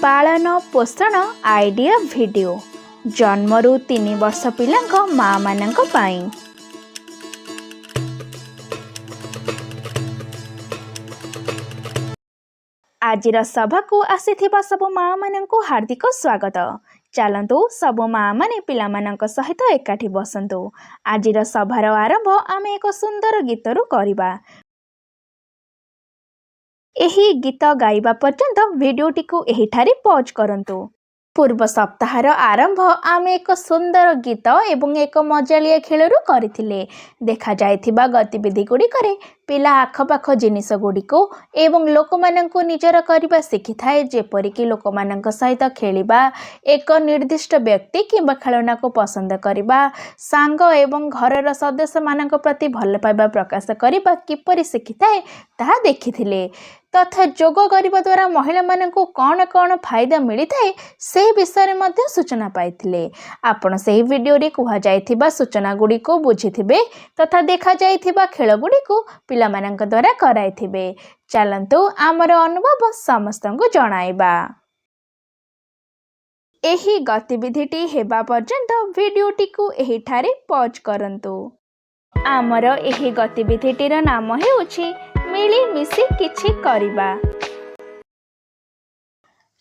पालन पोषण idea video जन्मरू 3 वर्ष पिलांक माँ मानंक पाई। आजिर सभा को आसीथिबा सब माँ मानंकु हार्दिक स्वागत। चलतु सब माँ माने पिला मानंक सहित एकाठी बसंतु। आजिर सभार आरंभ आमे एक सुंदर गीतरू करिबा। एही गीत गाइबा पर्यंत वीडियोटी को एहिठारे पॉज करंतु। पूर्व सप्ताहर आरंभ आमे एक सुंदर गीत एवं एक मजालिया खेलरू करथिले। देखा जायथिबा गतिविधि गुड़िकरे पिला आखपाख जिनिस गुड़िको एवं लोक मानंकु निजर करिबा शिखिथाए, जेपरिक लोक मानंक सहित खेलिबा, एक निर्दिष्ट व्यक्ति किंबा खेलना को पसंद करिबा, सांग एवं घरर सदस्य मानंक प्रति भल पाइबा प्रकाश करिबा किपरि शिखिथाए ताहा देखिथिले। तथा जोग करिबा द्वारा महिला मानंकु कौन कौन फायदा मिलिथाए से विषय मध्य सूचना पाइथिले। आपण सेही वीडियो रे कुहा जायथिबा सूचना गुडी को बुझिथिबे तथा देखा जायथिबा खेल गुडी को पिला मानंक द्वारा कराइथिबे। चलंतु आमर अनुभव समस्तंकु जणाइबा। एही गतिविधिटी हेबा पर्यंत वीडियोटी को एहिठारे पॉज करंतु। आमर एही गतिविधिटीर नाम हेउछि मिली मिसी किछि करिबा।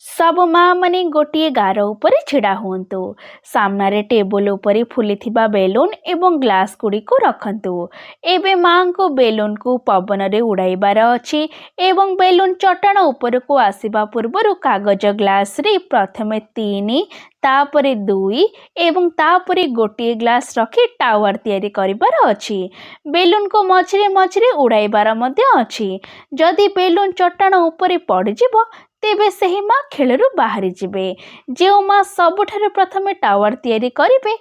सब माँ माने गोटे गार उपरे छिड़ा हुंतु। सामने टेबल उपरे फुलिथिबा बेलून एवं ग्लास गुडी को रखंतु। एबे माँ को बेलून को पवन रे उड़ाइबार अछि एवं बेलून चट्टाण ऊपर को आसीबा पूर्वरु कागज ग्लास रे प्रथमे 3 तापरे 2 एवं तापरे गोटे ग्लास रखी टावर तैयारी करिबार अछि। बेलून को मझिरे मझिरे उड़ाइबार मध्य अछि। जदि बेलून चट्टाण ऊपर पड़ जिवो तेबे सही माँ खेलरू बाहरी जिबे। जो माँ सबुठारे प्रथमे टावर तैयारी करिबे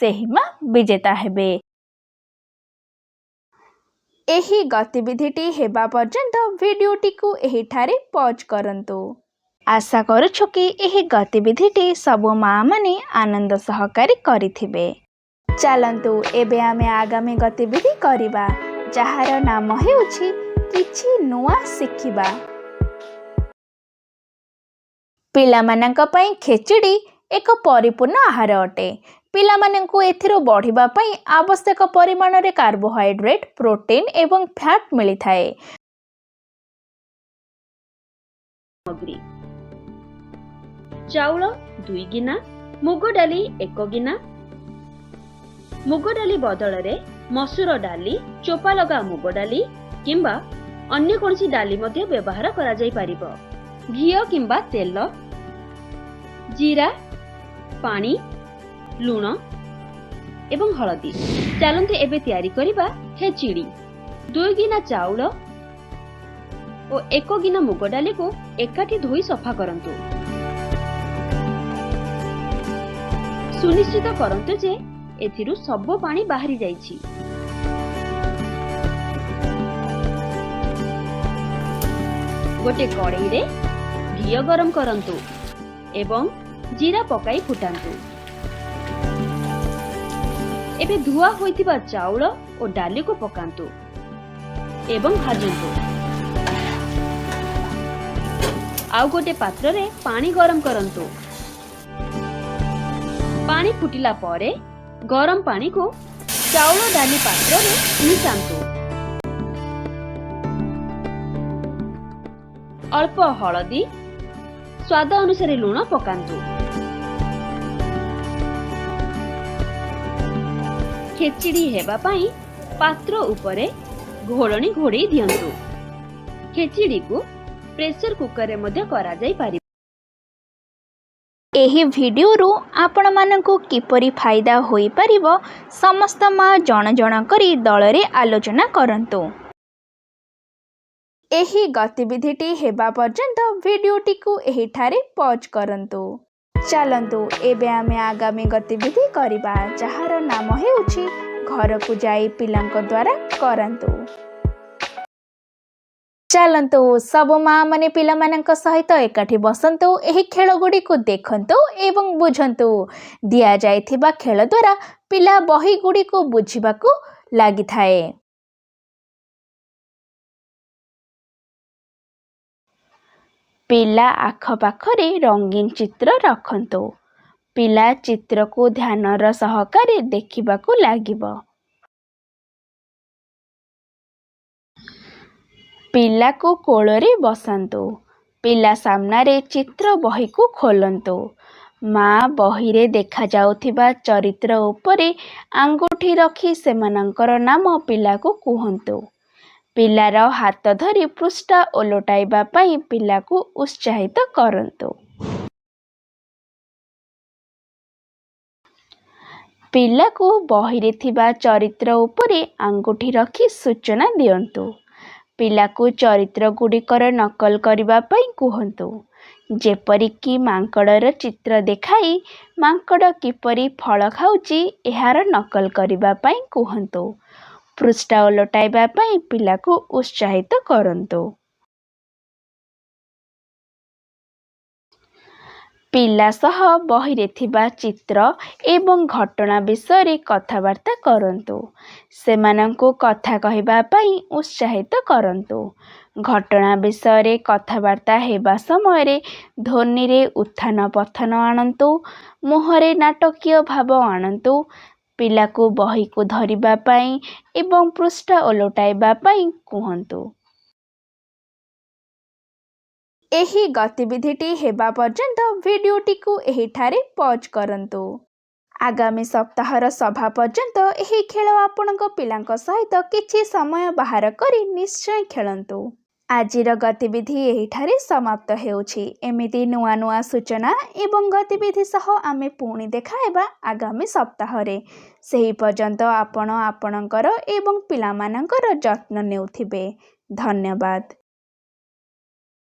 सही माँ विजेता हेबे। एही गतिविधिटी हेबा पर्यंत वीडियोटी को एहिठारे पॉज करंतु। आशा करूछु कि एही गतिविधिटी सब माँ माने आनंद सहकारी करिथिबे। चलंतु एबे आमे आगामी गतिविधि करिबा, जहार नाम हेउछि किछि नुआ शिखिबा। पिला मानंक पई खेचड़ी एक परिपूर्ण आहार अटे। पिला मानंकु एथिरो बढ़िबा पई आवश्यक परिमाण रे कार्बोहाइड्रेट, प्रोटीन एवं फैट मिली थाए। सामग्री: चाउल 2 गिना, मुग डाली 1 गिना। मुग डाली बदल रे मसूर डाली, चोपा लगा मुग डाली किंबा अन्य कोनसी डाली मध्ये व्यवहार करा जाई परिबो। घियो किंबा तेल, जीरा, पानी, लूण एवं हळदी। चलंतु एबे तैयारी करिबा खेचड़ी। 2 गिना चाउल ओ 1 गिना मुग डाली को एकाठी धोई सफा करंतु। सुनिश्चित करंतु जे एथिरु सब पानी बाहरी जाईछि। गोटे कड़ाई रे घियो गरम करंतु एवं जीरा पकाई फुटांतु। एबे धुआ होइतिबा चाउल और डाली को पकांतु एवं भाजंतु। आउ गोटे पात्र रे पानी गरम करंतु। पानी फुटिला परे गरम पानी को चाउल डाली पात्र रे मिसांतु। अल्प हळदी, स्वाद अनुसार लूण पकांतु। खेचड़ी हेबा पाई पात्र उपरे घोड़नी घोड़े दियंतु। खेचड़ी को प्रेशर कुकर रे मध्ये करा जाई पारि। एही वीडियो रु आपण मानंकु किपरि फायदा होई परिबो समस्त माँ जण जण करी दल रे आलोचना करंतु। एही गतिविधिटी हेबा पर्यंत वीडियोटी को एहिठारे पॉज करंतु। चलंतु एबे आमे आगामी गतिविधि करिबा, जहार नाम हेउछि घर को जाई पिलांक द्वारा करंतु। चलंतु सब माँ माने पिला मानंक सहित एकाठी बसंतु। एही खेल गुडी को देखंतु एवं बुझंतु। दिया जायथिबा खेल द्वारा पिला बही गुडी को बुझिबाकू लागि थाए। ପିଲା ଆଖପାଖରେ ରଙ୍ଗୀନ ଚିତ୍ର ରଖନ୍ତୁ। ପିଲା ଚିତ୍ରକୁ ଧ୍ୟାନର ସହକାରେ ଦେଖିବାକୁ ଲାଗିବ। ପିଲାକୁ କୋଳରେ ବସାନ୍ତୁ। ପିଲା ସାମ୍ନାରେ ଚିତ୍ର ବହିକୁ ଖୋଲନ୍ତୁ। ମା ବହିରେ ଦେଖାଯାଉଥିବା ଚରିତ୍ର ଉପରେ ଆଙ୍ଗୁଠି ରଖି ସେମାନଙ୍କର ନାମ ପିଲାକୁ କୁହନ୍ତୁ। ପିଲାର ହାତ ଧରି ପୃଷ୍ଠା ଓଲଟାଇବା ପାଇଁ ପିଲାକୁ ଉତ୍ସାହିତ କରନ୍ତୁ। ପିଲାକୁ ବହିରେ ଥିବା ଚରିତ୍ର ଉପରେ ଆଙ୍ଗୁଠି ରଖି ସୂଚନା ଦିଅନ୍ତୁ। ପିଲାକୁ ଚରିତ୍ର ଗୁଡ଼ିକର ନକଲ କରିବା ପାଇଁ କୁହନ୍ତୁ। ଯେପରିକି ମାଙ୍କଡ଼ର ଚିତ୍ର ଦେଖାଇ ମାଙ୍କଡ଼ କିପରି ଫଳ ଖାଉଛି ଏହାର ନକଲ କରିବା ପାଇଁ କୁହନ୍ତୁ। ପୃଷ୍ଠା ଓଲଟାଇବା ପାଇଁ ପିଲାକୁ ଉତ୍ସାହିତ କରନ୍ତୁ। ପିଲା ସହ ବହିରେ ଥିବା ଚିତ୍ର ଏବଂ ଘଟଣା ବିଷୟରେ କଥାବାର୍ତ୍ତା କରନ୍ତୁ। ସେମାନଙ୍କୁ କଥା କହିବା ପାଇଁ ଉତ୍ସାହିତ କରନ୍ତୁ। ଘଟଣା ବିଷୟରେ କଥାବାର୍ତ୍ତା ହେବା ସମୟରେ ଧ୍ୱନିରେ ଉତ୍ଥାନ ପତନ ଆଣନ୍ତୁ। ମୁହଁରେ ନାଟକୀୟ ଭାବ ଆଣନ୍ତୁ। ପିଲାକୁ ବହିକୁ ଧରିବା ପାଇଁ ଏବଂ ପୃଷ୍ଠା ଓଲଟାଇବା ପାଇଁ କୁହନ୍ତୁ। ଏହି ଗତିବିଧିଟି ହେବା ପର୍ଯ୍ୟନ୍ତ ଭିଡ଼ିଓଟିକୁ ଏହିଠାରେ ପଜ୍ କରନ୍ତୁ। ଆଗାମୀ ସପ୍ତାହର ସଭା ପର୍ଯ୍ୟନ୍ତ ଏହି ଖେଳ ଆପଣଙ୍କ ପିଲାଙ୍କ ସହିତ କିଛି ସମୟ ବାହାର କରି ନିଶ୍ଚୟ ଖେଳନ୍ତୁ। ଆଜିର ଗତିବିଧି ଏହିଠାରେ ସମାପ୍ତ ହେଉଛି। ଏମିତି ନୂଆ ନୂଆ ସୂଚନା ଏବଂ ଗତିବିଧି ସହ ଆମେ ପୁଣି ଦେଖାହେବା ଆଗାମୀ ସପ୍ତାହରେ। ସେହି ପର୍ଯ୍ୟନ୍ତ ଆପଣ ଆପଣଙ୍କର ଏବଂ ପିଲାମାନଙ୍କର ଯତ୍ନ ନେଉଥିବେ। ଧନ୍ୟବାଦ।